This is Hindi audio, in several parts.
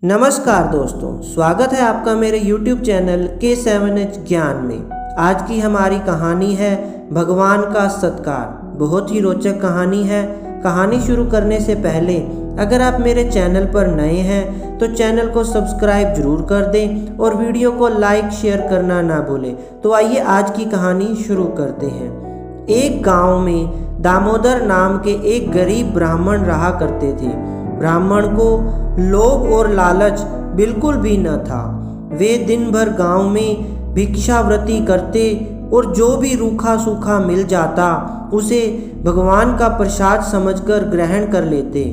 नमस्कार दोस्तों, स्वागत है आपका मेरे YouTube चैनल K7H ज्ञान में। आज की हमारी कहानी है भगवान का सत्कार। बहुत ही रोचक कहानी है। कहानी शुरू करने से पहले अगर आप मेरे चैनल पर नए हैं तो चैनल को सब्सक्राइब जरूर कर दें और वीडियो को लाइक शेयर करना ना भूलें। तो आइए आज की कहानी शुरू करते हैं। एक गांव में दामोदर नाम के एक गरीब ब्राह्मण रहा करते थे। ब्राह्मण को लोभ और लालच बिल्कुल भी न था। वे दिन भर गांव में भिक्षावृत्ति करते और जो भी रूखा सूखा मिल जाता उसे भगवान का प्रसाद समझकर ग्रहण कर लेते।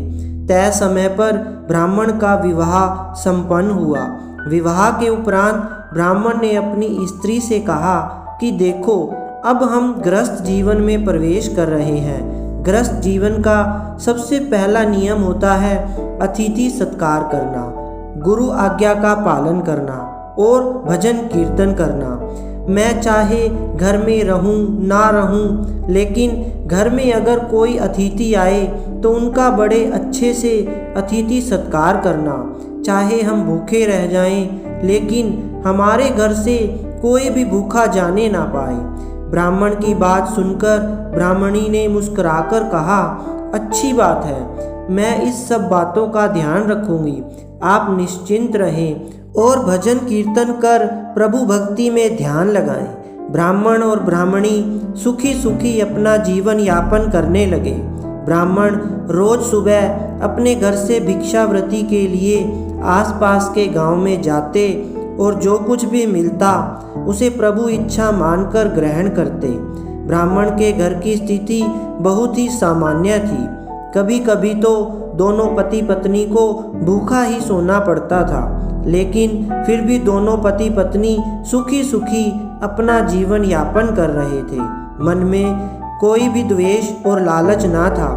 तय समय पर ब्राह्मण का विवाह संपन्न हुआ। विवाह के उपरांत ब्राह्मण ने अपनी स्त्री से कहा कि देखो, अब हम गृहस्थ जीवन में प्रवेश कर रहे हैं। गृहस्थ जीवन का सबसे पहला नियम होता है अतिथि सत्कार करना, गुरु आज्ञा का पालन करना और भजन कीर्तन करना। मैं चाहे घर में रहूं ना रहूं, लेकिन घर में अगर कोई अतिथि आए तो उनका बड़े अच्छे से अतिथि सत्कार करना। चाहे हम भूखे रह जाएं, लेकिन हमारे घर से कोई भी भूखा जाने ना पाए। ब्राह्मण की बात सुनकर ब्राह्मणी ने मुस्कुराकर कहा, अच्छी बात है, मैं इस सब बातों का ध्यान रखूंगी। आप निश्चिंत रहें और भजन कीर्तन कर प्रभु भक्ति में ध्यान लगाएं। ब्राह्मण और ब्राह्मणी सुखी सुखी अपना जीवन यापन करने लगे। ब्राह्मण रोज सुबह अपने घर से भिक्षावृत्ति के लिए आसपास के गांव में जाते और जो कुछ भी मिलता उसे प्रभु इच्छा मानकर ग्रहण करते। ब्राह्मण के घर की स्थिति बहुत ही सामान्य थी। कभी कभी तो दोनों पति पत्नी को भूखा ही सोना पड़ता था, लेकिन फिर भी दोनों पति पत्नी सुखी सुखी अपना जीवन यापन कर रहे थे। मन में कोई भी द्वेष और लालच ना था।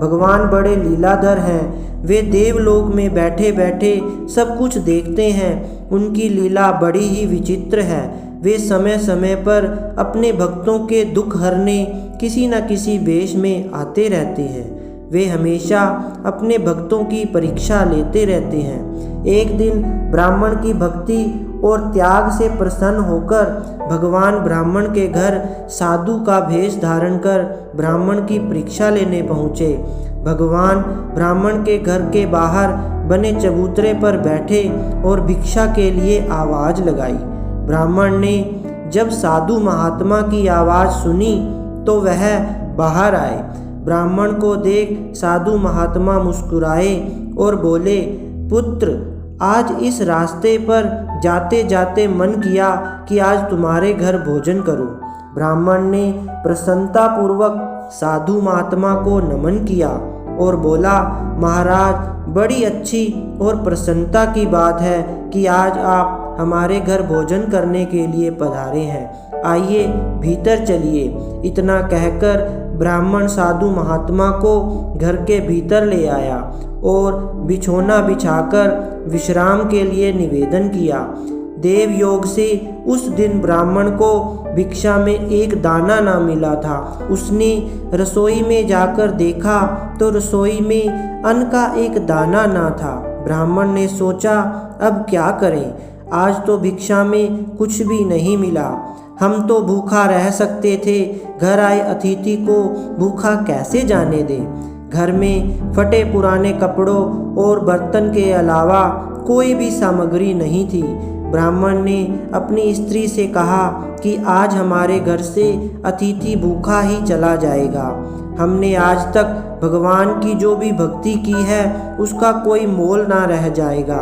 भगवान बड़े लीलाधर हैं। वे देवलोक में बैठे बैठे सब कुछ देखते हैं। उनकी लीला बड़ी ही विचित्र है। वे समय समय पर अपने भक्तों के दुख हरने किसी न किसी वेश में आते रहते हैं। वे हमेशा अपने भक्तों की परीक्षा लेते रहते हैं। एक दिन ब्राह्मण की भक्ति और त्याग से प्रसन्न होकर भगवान ब्राह्मण के घर साधु का भेष धारण कर ब्राह्मण की परीक्षा लेने पहुँचे। भगवान ब्राह्मण के घर के बाहर बने चबूतरे पर बैठे और भिक्षा के लिए आवाज़ लगाई। ब्राह्मण ने जब साधु महात्मा की आवाज़ सुनी तो वह बाहर आए। ब्राह्मण को देख साधु महात्मा मुस्कुराए और बोले, पुत्र, आज इस रास्ते पर जाते जाते मन किया कि आज तुम्हारे घर भोजन करूं। ब्राह्मण ने प्रसन्नतापूर्वक साधु महात्मा को नमन किया और बोला, महाराज, बड़ी अच्छी और प्रसन्नता की बात है कि आज आप हमारे घर भोजन करने के लिए पधारे हैं। आइए भीतर चलिए। इतना कहकर ब्राह्मण साधु महात्मा को घर के भीतर ले आया और बिछौना बिछाकर विश्राम के लिए निवेदन किया। देव योग से उस दिन ब्राह्मण को भिक्षा में एक दाना ना मिला था। उसने रसोई में जाकर देखा तो रसोई में अन्न का एक दाना ना था। ब्राह्मण ने सोचा, अब क्या करें, आज तो भिक्षा में कुछ भी नहीं मिला। हम तो भूखा रह सकते थे, घर आए अतिथि को भूखा कैसे जाने दें। घर में फटे पुराने कपड़ों और बर्तन के अलावा कोई भी सामग्री नहीं थी। ब्राह्मण ने अपनी स्त्री से कहा कि आज हमारे घर से अतिथि भूखा ही चला जाएगा। हमने आज तक भगवान की जो भी भक्ति की है उसका कोई मोल ना रह जाएगा।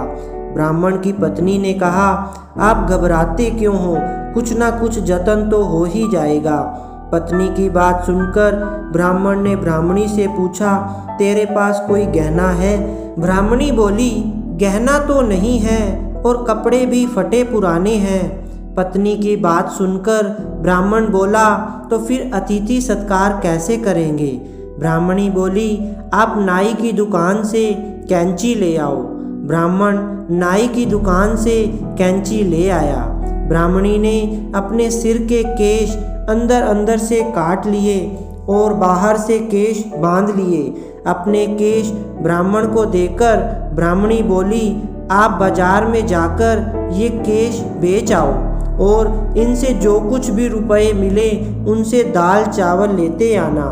ब्राह्मण की पत्नी ने कहा, आप घबराते क्यों हो, कुछ ना कुछ जतन तो हो ही जाएगा। पत्नी की बात सुनकर ब्राह्मण ने ब्राह्मणी से पूछा, तेरे पास कोई गहना है? ब्राह्मणी बोली, गहना तो नहीं है और कपड़े भी फटे पुराने हैं। पत्नी की बात सुनकर ब्राह्मण बोला, तो फिर अतिथि सत्कार कैसे करेंगे? ब्राह्मणी बोली, आप नाई की दुकान से कैंची ले आओ। ब्राह्मण नाई की दुकान से कैंची ले आया। ब्राह्मणी ने अपने सिर के केश अंदर अंदर से काट लिए और बाहर से केश बांध लिए। अपने केश ब्राह्मण को देकर ब्राह्मणी बोली, आप बाजार में जाकर ये केश बेच आओ और इनसे जो कुछ भी रुपए मिले उनसे दाल चावल लेते आना।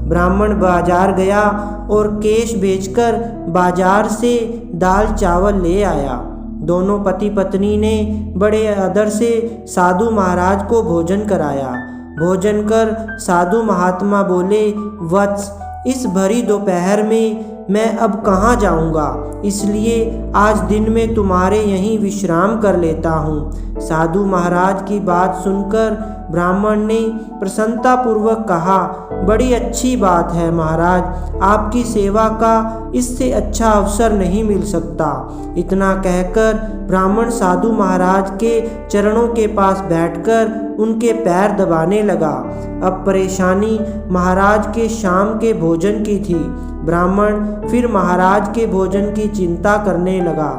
ब्राह्मण बाजार गया और केश बेचकर बाजार से दाल चावल ले आया। दोनों पति पत्नी ने बड़े आदर से साधु महाराज को भोजन कराया। भोजन कर साधु महात्मा बोले, वत्स, इस भरी दोपहर में मैं अब कहाँ जाऊँगा, इसलिए आज दिन में तुम्हारे यहीं विश्राम कर लेता हूँ। साधु महाराज की बात सुनकर ब्राह्मण ने प्रसन्नतापूर्वक कहा, बड़ी अच्छी बात है महाराज, आपकी सेवा का इससे अच्छा अवसर नहीं मिल सकता। इतना कहकर ब्राह्मण साधु महाराज के चरणों के पास बैठकर उनके पैर दबाने लगा। अब परेशानी महाराज के शाम के भोजन की थी। ब्राह्मण फिर महाराज के भोजन की चिंता करने लगा।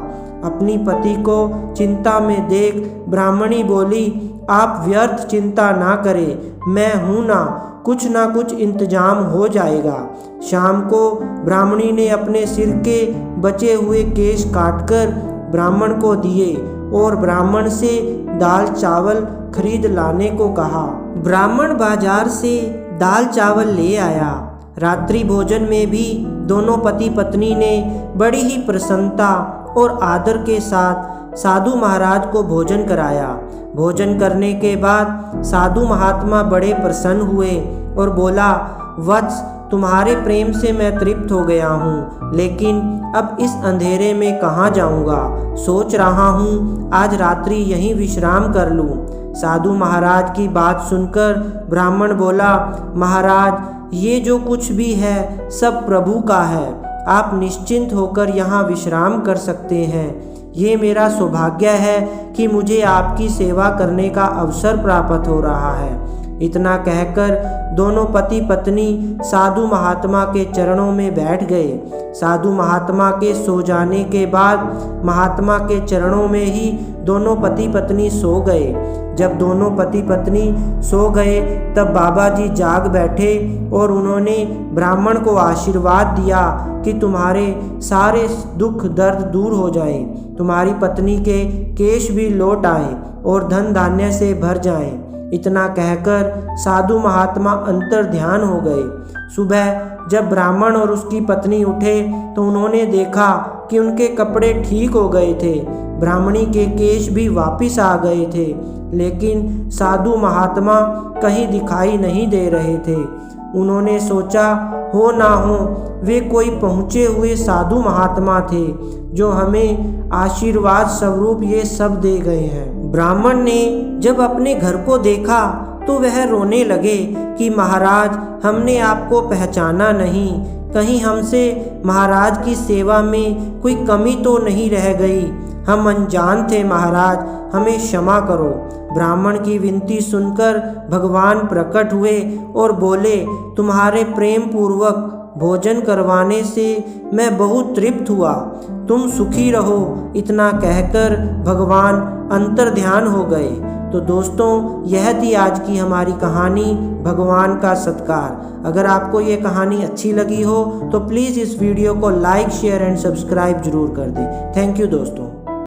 अपनी पति को चिंता में देख ब्राह्मणी बोली, आप व्यर्थ चिंता ना करें, मैं हूँ ना कुछ इंतजाम हो जाएगा। शाम को ब्राह्मणी ने अपने सिर के बचे हुए केश काटकर ब्राह्मण को दिए और ब्राह्मण से दाल चावल खरीद लाने को कहा। ब्राह्मण बाजार से दाल चावल ले आया। रात्रि भोजन में भी दोनों पति पत्नी ने बड़ी ही प्रसन्नता और आदर के साथ साधु महाराज को भोजन कराया। भोजन करने के बाद साधु महात्मा बड़े प्रसन्न हुए और बोला, वत्स, तुम्हारे प्रेम से मैं तृप्त हो गया हूँ, लेकिन अब इस अंधेरे में कहाँ जाऊँगा। सोच रहा हूँ आज रात्रि यहीं विश्राम कर लूँ। साधु महाराज की बात सुनकर ब्राह्मण बोला, महाराज, ये जो कुछ भी है सब प्रभु का है, आप निश्चिंत होकर यहाँ विश्राम कर सकते हैं। ये मेरा सौभाग्य है कि मुझे आपकी सेवा करने का अवसर प्राप्त हो रहा है। इतना कहकर दोनों पति पत्नी साधु महात्मा के चरणों में बैठ गए। साधु महात्मा के सो जाने के बाद महात्मा के चरणों में ही दोनों पति पत्नी सो गए। जब दोनों पति पत्नी सो गए तब बाबा जी जाग बैठे और उन्होंने ब्राह्मण को आशीर्वाद दिया कि तुम्हारे सारे दुख दर्द दूर हो जाएं, तुम्हारी पत्नी के केश भी लौट आए और धन धान्य से भर जाएं। इतना कहकर साधु महात्मा अंतर ध्यान हो गए। सुबह जब ब्राह्मण और उसकी पत्नी उठे तो उन्होंने देखा कि उनके कपड़े ठीक हो गए थे, ब्राह्मणी के केश भी वापिस आ गए थे, लेकिन साधु महात्मा कहीं दिखाई नहीं दे रहे थे। उन्होंने सोचा, हो ना हो वे कोई पहुँचे हुए साधु महात्मा थे जो हमें आशीर्वाद स्वरूप ये सब दे गए हैं। ब्राह्मण ने जब अपने घर को देखा तो वह रोने लगे कि महाराज, हमने आपको पहचाना नहीं, कहीं हमसे महाराज की सेवा में कोई कमी तो नहीं रह गई, हम अनजान थे महाराज, हमें क्षमा करो। ब्राह्मण की विनती सुनकर भगवान प्रकट हुए और बोले, तुम्हारे प्रेम पूर्वक भोजन करवाने से मैं बहुत तृप्त हुआ, तुम सुखी रहो। इतना कहकर भगवान अंतर ध्यान हो गए। तो दोस्तों, यह थी आज की हमारी कहानी भगवान का सत्कार। अगर आपको ये कहानी अच्छी लगी हो तो प्लीज़ इस वीडियो को लाइक, शेयर एंड सब्सक्राइब जरूर कर दें। थैंक यू दोस्तों।